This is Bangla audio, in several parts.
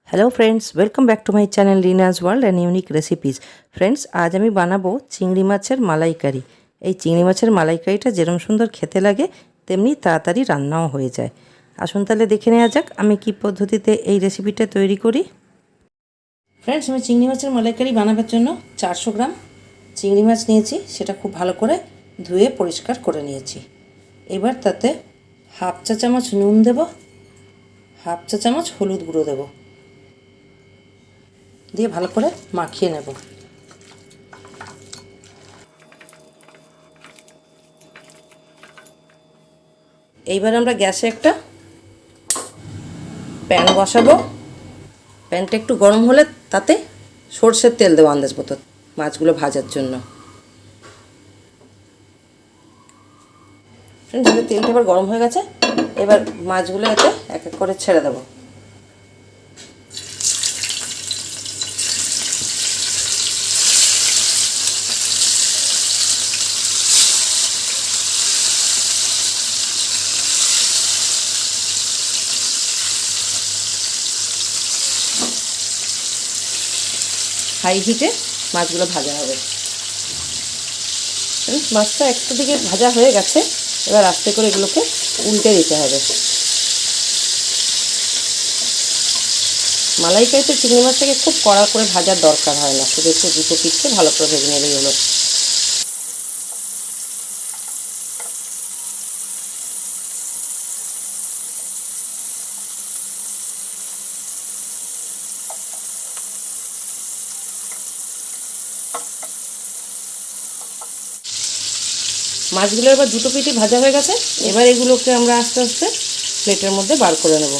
Hello friends, welcome back to my channel Reena's world and unique recipes. Friends, आज আমি বানাবো চিংড়ি মাছের মালাইকারি। এই চিংড়ি মাছের মালাইকারিটা যেরকম সুন্দর খেতে লাগে তেমনি তাড়াতাড়ি রান্নাও হয়ে যায়। আসুন তাহলে দেখে নেওয়া যাক আমি কি পদ্ধতিতে এই রেসিপিটা তৈরি করি। ফ্রেন্ডস, আমি চিংড়ি মাছের মালাইকারি বানাবার জন্য 400 গ্রাম চিংড়ি মাছ নিয়েছি। সেটা খুব ভালো করে ধুয়ে পরিষ্কার করে নিয়েছি। এবার তাতে হাফ চা চামচ নুন দেব, হাফ চা চামচ হলুদ গুঁড়ো দেব, দিয়ে ভালো করে মাখিয়ে নেব। এইবার আমরা গ্যাসে একটা প্যান বসাবো। প্যানটা একটু গরম হলে তাতে সরষের তেল দেবো আন্দাজ মতো মাছগুলো ভাজার জন্য। তেলটা এবার গরম হয়ে গেছে। এবার মাছগুলো এতে এক এক করে ছেড়ে দেবো। হাই হিটে মাছগুলো ভাজা হবে। মাছটা একটা দিকে ভাজা হয়ে গেছে। এবার আস্তে করে এগুলোকে উল্টে দিতে হবে। মালাইকারিতে চিংড়ি মাছটাকে খুব কড়া করে ভাজার দরকার হয় না, শুধু একটু দুটো পিঠে ভালো করে ভেজে নিলেই হলো। মাছগুলো এবার দুটো পিঠে ভাজা হয়ে গেছে। এবার এগুলোকে আমরা আস্তে আস্তে প্লেটের মধ্যে বার করে নেব।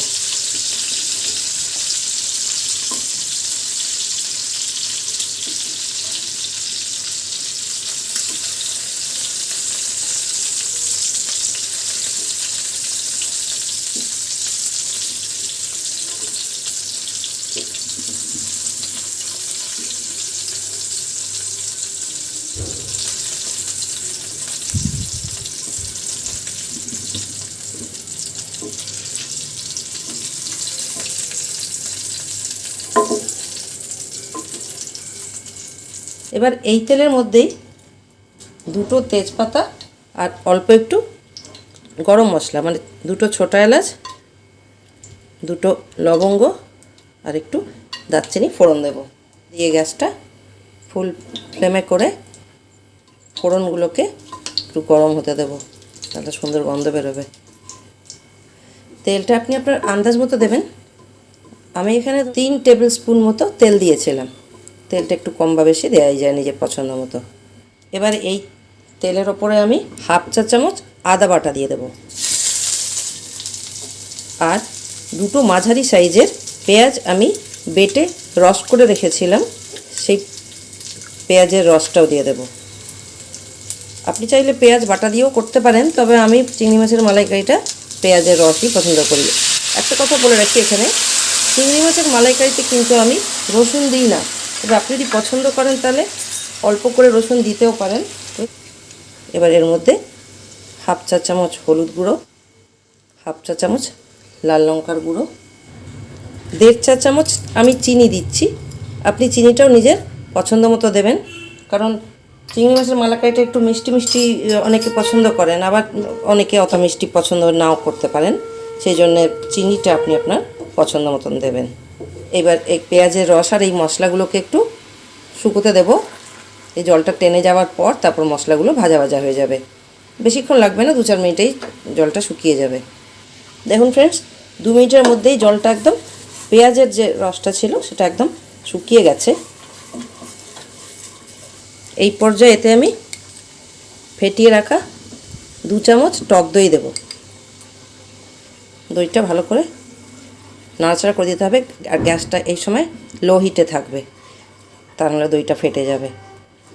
এবার এই তেলের মধ্যেই দুটো তেজপাতা আর অল্প একটু গরম মশলা, মানে দুটো ছোটো এলাচ, দুটো লবঙ্গ আর একটু দারচিনি ফোড়ন দেব। দিয়ে গ্যাসটা ফুল ফ্লেমে করে ফোড়নগুলোকে একটু গরম হতে দেবো, তাহলে সুন্দর গন্ধ বেরোবে। তেলটা আপনি আপনার আন্দাজ মতো দেবেন। আমি এখানে 3 টেবিল স্পুন মতো তেল দিয়েছিলাম। তেলটা একটু কম বা বেশি দেওয়াই যায় নিজের পছন্দ মতো। এবার এই তেলের ওপরে আমি হাফ চা চামচ আদা বাটা দিয়ে দেব, আর দুটো মাঝারি সাইজের পেঁয়াজ আমি বেটে রস করে রেখেছিলাম, সেই পেঁয়াজের রসটাও দিয়ে দেব। আপনি চাইলে পেঁয়াজ বাটা দিয়েও করতে পারেন, তবে আমি চিংড়ি মাছের মালাইকারিটা পেঁয়াজের রসই পছন্দ করি। একটা কথা বলে রাখি, এখানে চিংড়ি মাছের মালাইকারিতে কিন্তু আমি রসুন দিই না, তবে আপনি যদি পছন্দ করেন তাহলে অল্প করে রসুন দিতেও পারেন। এবার এর মধ্যে হাফ চা চামচ হলুদ গুঁড়ো, হাফ চা চামচ লাল লঙ্কার গুঁড়ো, 1.5 চা চামচ আমি চিনি দিচ্ছি। আপনি চিনিটাও নিজের পছন্দ মতো দেবেন, কারণ চিংড়ি মাছের মালাইকারিটা একটু মিষ্টি মিষ্টি অনেকে পছন্দ করেন, আবার অনেকে অত মিষ্টি পছন্দ নাও করতে পারেন, সেই জন্যে চিনিটা আপনি আপনার পছন্দ মতন দেবেন। এবার এই পেঁয়াজের রস আর এই মশলাগুলোকে একটু শুকোতে দেব। এই জলটা টেনে যাওয়ার পর তারপর মশলাগুলো ভাজা ভাজা হয়ে যাবে। বেশিক্ষণ লাগবে না, 2-4 মিনিটেই জলটা শুকিয়ে যাবে। দেখুন ফ্রেন্ডস, 2 মিনিটের মধ্যেই জলটা একদম, পেঁয়াজের যে রসটা ছিল সেটা একদম শুকিয়ে গেছে। এই পর্যায়ে এতে আমি ফেটিয়ে রাখা 2 চামচ টক দই দেব। দইটা ভালো করে নাড়াচাড়া করে দিতে হবে, আর গ্যাসটা এই সময় লো হিটে থাকবে, তা নাহলে দইটা ফেটে যাবে।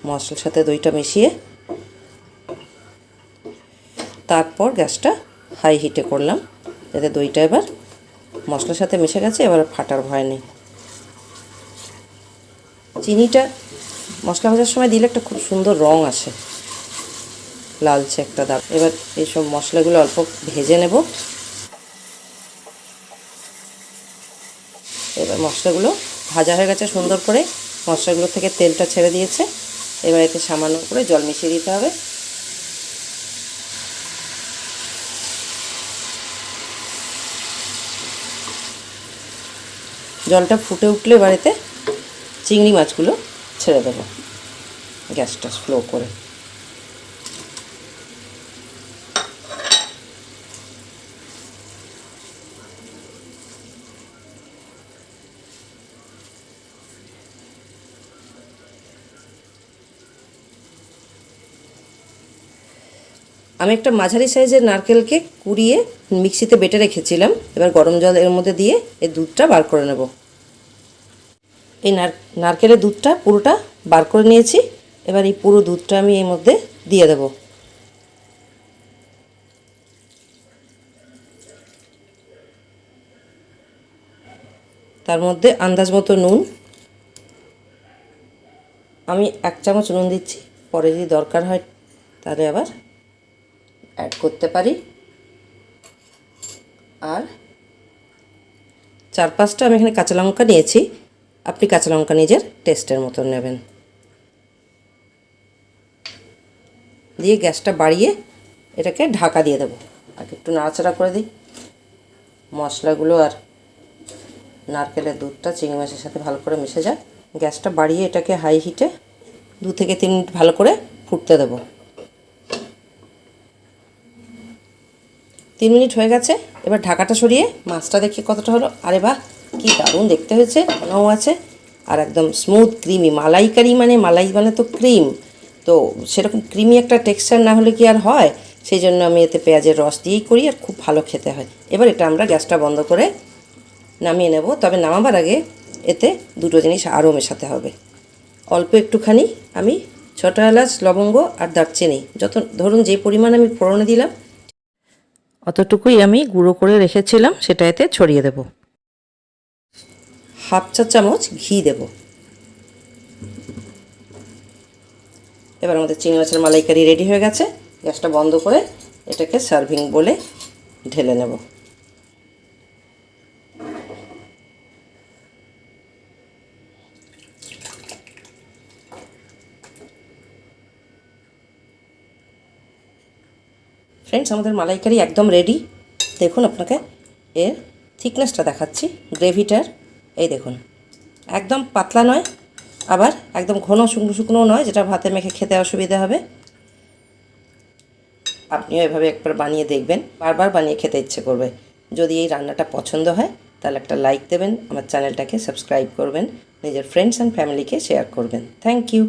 মশলার সাথে দইটা মিশিয়ে তারপর গ্যাসটা হাই হিটে করলাম, যাতে দইটা এবার মশলার সাথে মিশে গেছে, এবার ফাটার ভয় নেই। চিনিটা মশলা ভাজার সময় দিলে একটা খুব সুন্দর রং আসে, লালচে একটা দাগ। এবার এইসব মশলাগুলো অল্প ভেজে নেব। এবার মশলাগুলো ভাজা হয়ে গেছে সুন্দর করে, মশলাগুলো থেকে তেলটা ছেড়ে দিয়েছে। এবার এতে সামান্য করে জল মিশিয়ে দিতে হবে। জলটা ফুটে উঠলে এবার এতে চিংড়ি মাছগুলো ছেড়ে দেবো, গ্যাসটা স্লো করে। আমি একটা মাঝারি সাইজের নারকেলকে কুড়িয়ে মিক্সিতে বেটে রেখেছিলাম। এবার গরম জল এর মধ্যে দিয়ে এই দুধটা বার করে নেব। এই নারকেলের দুধটা পুরোটা বার করে নিয়েছি। এবার এই পুরো দুধটা আমি এর মধ্যে দিয়ে দেব। তার মধ্যে আন্দাজ মতো নুন, আমি 1 চামচ নুন দিচ্ছি, পরে যদি দরকার হয় তাহলে আবার অ্যাড করতে পারি। আর 4-5টা আমি এখানে কাঁচা লঙ্কা নিয়েছি, আপনি কাঁচা লঙ্কা নিজের টেস্টের মতন নেবেন। দিয়ে গ্যাসটা বাড়িয়ে এটাকে ঢাকা দিয়ে দেবো। আগে একটু নাড়াচাড়া করে দিই, মশলাগুলো আর নারকেলের দুধটা চিংড়ি মাছের সাথে ভালো করে মিশে যায়। গ্যাসটা বাড়িয়ে এটাকে হাই হিটে 2 থেকে 3 মিনিট ভালো করে ফুটতে দেবো। 3 মিনিট হয়ে গেছে। এবার ঢাকাটা সরিয়ে মাছটা দেখি কতটা হলো। আরে বাহ, কি দারুণ দেখতে হয়েছে, ঘনও আছে আর একদম স্মুথ ক্রিমি। মালাইকারি মানে মালাই মানে তো ক্রিম, তো সেরকম ক্রিমি একটা টেক্সচার না হলে কি আর হয়। সেই জন্য আমি এতে পেঁয়াজের রস দিয়েই করি, আর খুব ভালো খেতে হয়। এবার এটা আমরা গ্যাসটা বন্ধ করে নামিয়ে নেব। তবে নামাবার আগে এতে দুটো জিনিস আরও মেশাতে হবে। অল্প একটুখানি আমি ছোটো এলাচ, লবঙ্গ আর দারচিনি, যত ধরুন যে পরিমাণ আমি ফোড়নে দিলাম অতটুকুই আমি গুঁড়ো করে রেখেছিলাম, সেটা এতে ছড়িয়ে দেব। 1/2 চা চামচ ঘি দেব। এবার আমাদের চিংড়ি মাছের মালাইকারি রেডি হয়ে গেছে। গ্যাসটা বন্ধ করে এটাকে সার্ভিং বলে ঢেলে নেব। ফ্রেন্ডস, আমাদের মালাইকারি একদম রেডি। দেখুন, আপনাকে এর থিকনেসটা দেখাচ্ছি, গ্রেভিটার। এই দেখুন, একদম পাতলা নয়, আবার একদম ঘন শুকনো শুকনোও নয়, যেটা ভাতে মেখে খেতে অসুবিধা হবে। আপনিও এভাবে একবার বানিয়ে দেখবেন, বারবার বানিয়ে খেতে ইচ্ছে করবে। যদি এই রান্নাটা পছন্দ হয় তাহলে একটা লাইক দেবেন, আমার চ্যানেলটাকে সাবস্ক্রাইব করবেন, নিজের ফ্রেন্ডস অ্যান্ড ফ্যামিলিকে শেয়ার করবেন। Thank you.